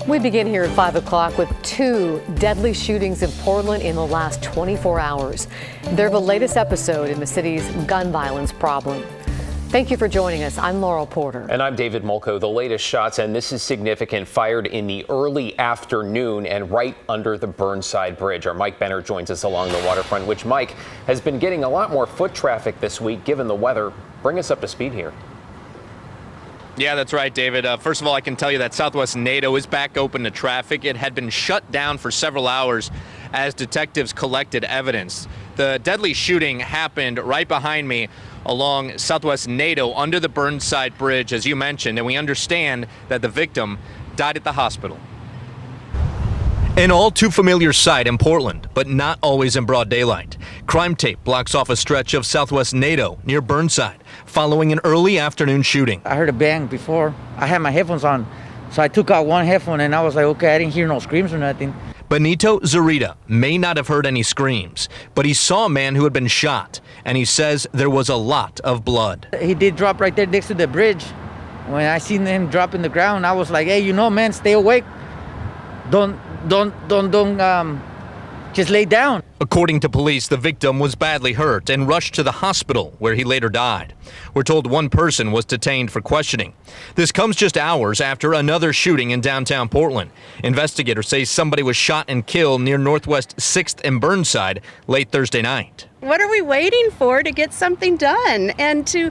We begin here at 5 o'clock with 2 deadly shootings in Portland in the last 24 hours. They're the latest episode in the city's gun violence problem. Thank you for joining us. I'm Laurel Porter. And I'm David Molko. The latest shots, and this is significant, fired in the early afternoon and right under the Burnside Bridge. Our Mike Benner joins us along the waterfront, which, Mike, has been getting a lot more foot traffic this week given the weather. Bring us up to speed here. Yeah, that's right, David. First of all, I can tell you that Southwest NATO is back open to traffic. It had been shut down for several hours as detectives collected evidence. The deadly shooting happened right behind me along Southwest NATO under the Burnside Bridge, as you mentioned, and we understand that the victim died at the hospital. An all too familiar sight in Portland, but not always in broad daylight. Crime tape blocks off a stretch of Southwest NATO near Burnside following an early afternoon shooting. I heard a bang before. I had my headphones on, so I took out one headphone and I was like, okay, I didn't hear no screams or nothing. Benito Zarita may not have heard any screams, but he saw a man who had been shot, and he says there was a lot of blood. He did drop right there next to the bridge. When I seen him drop in the ground, I was like, hey, man, stay awake. Don't just lay down. According to police, the victim was badly hurt and rushed to the hospital where he later died. We're told one person was detained for questioning. This comes just hours after another shooting in downtown Portland. Investigators say somebody was shot and killed near Northwest 6th and Burnside late Thursday night. What are we waiting for to get something done and to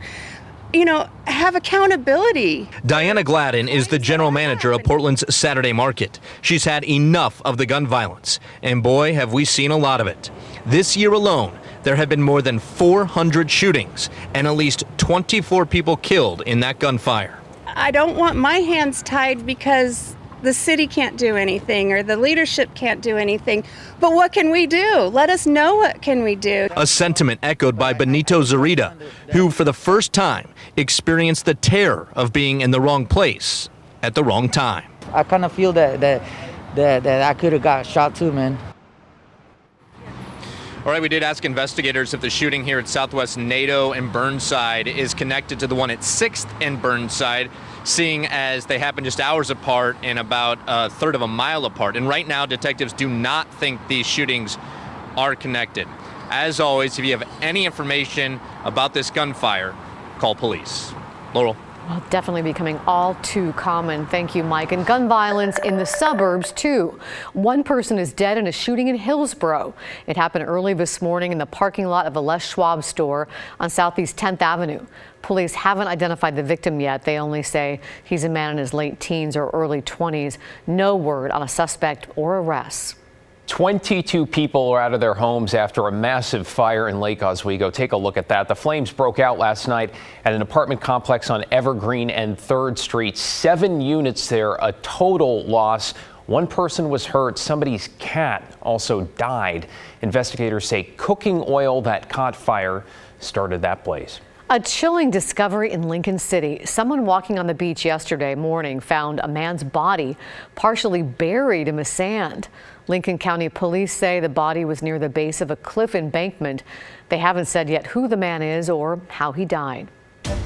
have accountability? Diana Gladden is the general manager of Portland's Saturday Market. She's had enough of the gun violence, and boy, have we seen a lot of it. This year alone, there have been more than 400 shootings and at least 24 people killed in that gunfire. I don't want my hands tied because the city can't do anything or the leadership can't do anything. But what can we do? Let us know what can we do. A sentiment echoed by Benito Zarita, who for the first time experienced the terror of being in the wrong place at the wrong time. I kind of feel that I could have got shot too, man. All right, we did ask investigators if the shooting here at Southwest NATO and Burnside is connected to the one at 6th and Burnside, seeing as they happen just hours apart and about a third of a mile apart. And right now, detectives do not think these shootings are connected. As always, if you have any information about this gunfire, call police. Laurel. Well, definitely becoming all too common. Thank you, Mike. And gun violence in the suburbs, too. One person is dead in a shooting in Hillsborough. It happened early this morning in the parking lot of a Les Schwab store on Southeast 10th Avenue. Police haven't identified the victim yet. They only say he's a man in his late teens or early 20s. No word on a suspect or arrests. 22 people are out of their homes after a massive fire in Lake Oswego. Take a look at that. The flames broke out last night at an apartment complex on Evergreen and 3rd Street. 7 units there, a total loss. One person was hurt. Somebody's cat also died. Investigators say cooking oil that caught fire started that blaze. A chilling discovery in Lincoln City. Someone walking on the beach yesterday morning found a man's body partially buried in the sand. Lincoln County Police say the body was near the base of a cliff embankment. They haven't said yet who the man is or how he died.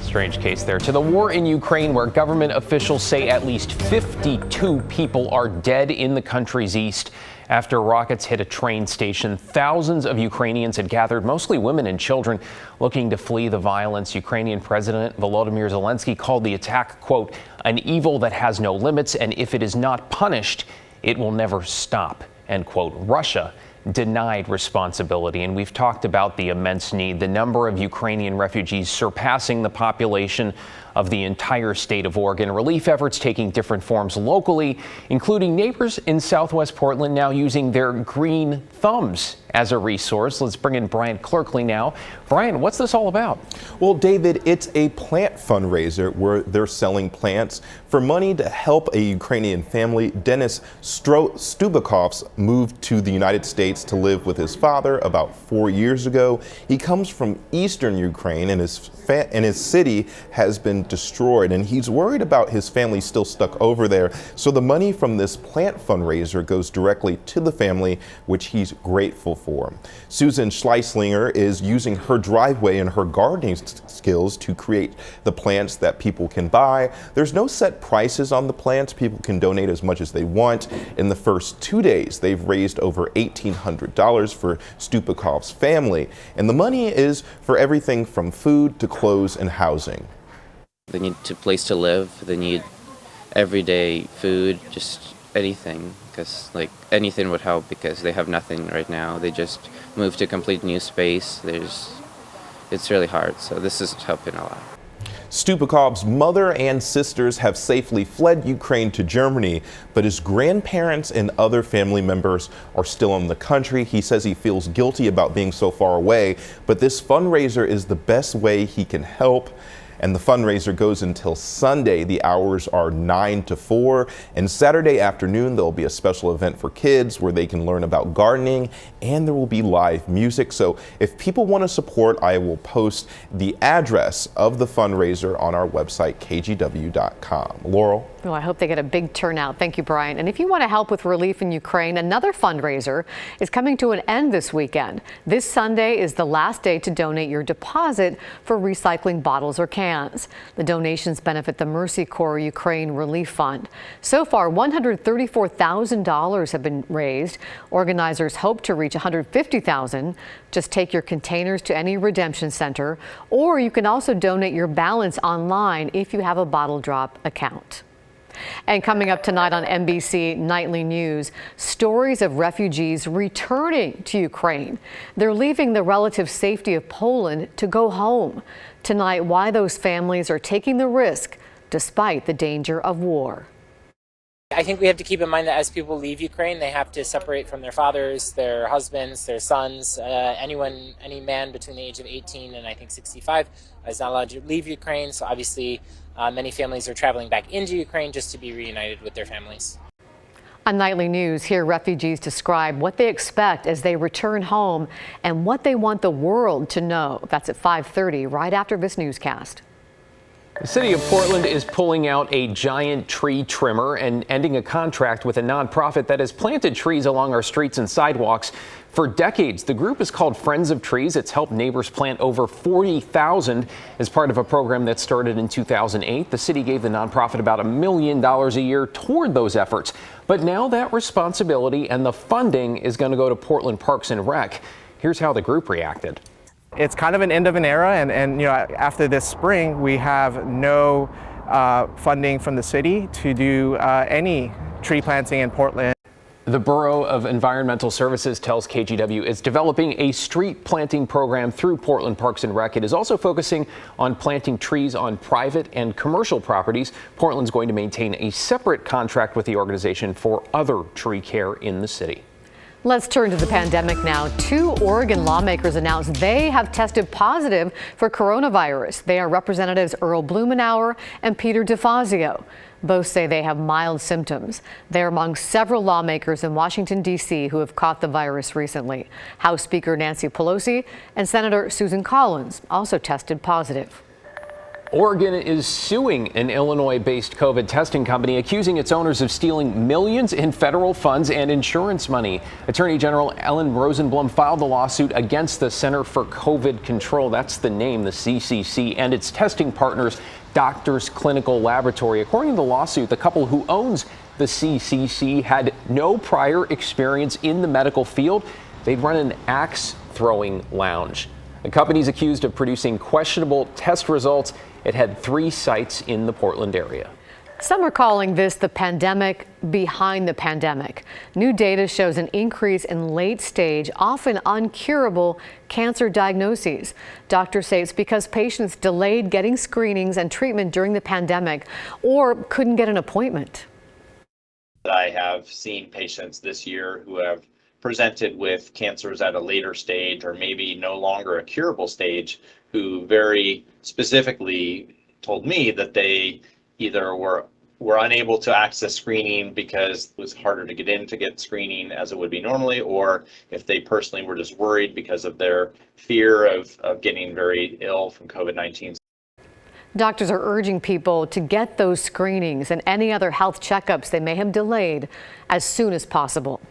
Strange case there. To the war in Ukraine, where government officials say at least 52 people are dead in the country's east after rockets hit a train station. Thousands of Ukrainians had gathered, mostly women and children, looking to flee the violence. Ukrainian President Volodymyr Zelensky called the attack, quote, an evil that has no limits, and if it is not punished, it will never stop, end quote. Russia denied responsibility, and we've talked about the immense need, the number of Ukrainian refugees surpassing the population of the entire state of Oregon. Relief efforts taking different forms locally, including neighbors in Southwest Portland now using their green thumbs as a resource. Let's bring in Brian Clerkley now. Brian, what's this all about? Well, David, it's a plant fundraiser where they're selling plants for money to help a Ukrainian family. Denis Stubakov's moved to the United States to live with his father about 4 years ago. He comes from eastern Ukraine, and his city has been destroyed, and he's worried about his family still stuck over there. So the money from this plant fundraiser goes directly to the family, which he's grateful for. Susan Schleislinger is using her driveway and her gardening skills to create the plants that people can buy. There's no set prices on the plants. People can donate as much as they want. In the first 2 days, they've raised over $1,800 for Stupikov's family. And the money is for everything from food to clothes and housing. They need a place to live. They need everyday food, just anything, because like anything would help because they have nothing right now. They just moved to a complete new space. It's really hard, so this is helping a lot. Stupikov's mother and sisters have safely fled Ukraine to Germany, but his grandparents and other family members are still in the country. He says he feels guilty about being so far away, but this fundraiser is the best way he can help. And the fundraiser goes until Sunday. The hours are 9 to 4. And Saturday afternoon, there'll be a special event for kids where they can learn about gardening, and there will be live music. So if people want to support, I will post the address of the fundraiser on our website, kgw.com. Laurel? Well, I hope they get a big turnout. Thank you, Brian. And if you want to help with relief in Ukraine, another fundraiser is coming to an end this weekend. This Sunday is the last day to donate your deposit for recycling bottles or cans. The donations benefit the Mercy Corps Ukraine Relief Fund. So far, $134,000 have been raised. Organizers hope to reach $150,000. Just take your containers to any redemption center, or you can also donate your balance online if you have a Bottle Drop account. And coming up tonight on NBC Nightly News, stories of refugees returning to Ukraine. They're leaving the relative safety of Poland to go home. Tonight, why those families are taking the risk despite the danger of war. I think we have to keep in mind that as people leave Ukraine, they have to separate from their fathers, their husbands, their sons. Any man between the age of 18 and I think 65 is not allowed to leave Ukraine. So obviously, many families are traveling back into Ukraine just to be reunited with their families. On Nightly News, hear refugees describe what they expect as they return home and what they want the world to know. That's at 5:30, right after this newscast. The city of Portland is pulling out a giant tree trimmer and ending a contract with a nonprofit that has planted trees along our streets and sidewalks for decades. The group is called Friends of Trees. It's helped neighbors plant over 40,000 as part of a program that started in 2008. The city gave the nonprofit about $1 million a year toward those efforts. But now that responsibility and the funding is going to go to Portland Parks and Rec. Here's how the group reacted. It's kind of an end of an era, and you know, after this spring, we have no funding from the city to do any tree planting in Portland. The Borough of Environmental Services tells KGW it's developing a street planting program through Portland Parks and Rec. It is also focusing on planting trees on private and commercial properties. Portland's going to maintain a separate contract with the organization for other tree care in the city. Let's turn to the pandemic now. 2 Oregon lawmakers announced they have tested positive for coronavirus. They are Representatives Earl Blumenauer and Peter DeFazio. Both say they have mild symptoms. They're among several lawmakers in Washington, D.C. who have caught the virus recently. House Speaker Nancy Pelosi and Senator Susan Collins also tested positive. Oregon is suing an Illinois-based COVID testing company, accusing its owners of stealing millions in federal funds and insurance money. Attorney General Ellen Rosenblum filed the lawsuit against the Center for COVID Control, that's the name, the CCC, and its testing partners, Doctors Clinical Laboratory. According to the lawsuit, the couple who owns the CCC had no prior experience in the medical field. They'd run an axe-throwing lounge. The company's accused of producing questionable test results. It had 3 sites in the Portland area. Some are calling this the pandemic behind the pandemic. New data shows an increase in late-stage, often uncurable cancer diagnoses. Doctors say it's because patients delayed getting screenings and treatment during the pandemic or couldn't get an appointment. I have seen patients this year who have presented with cancers at a later stage or maybe no longer a curable stage, who very specifically told me that they either were unable to access screening because it was harder to get in to get screening as it would be normally, or if they personally were just worried because of their fear of getting very ill from COVID-19. Doctors are urging people to get those screenings and any other health checkups they may have delayed as soon as possible.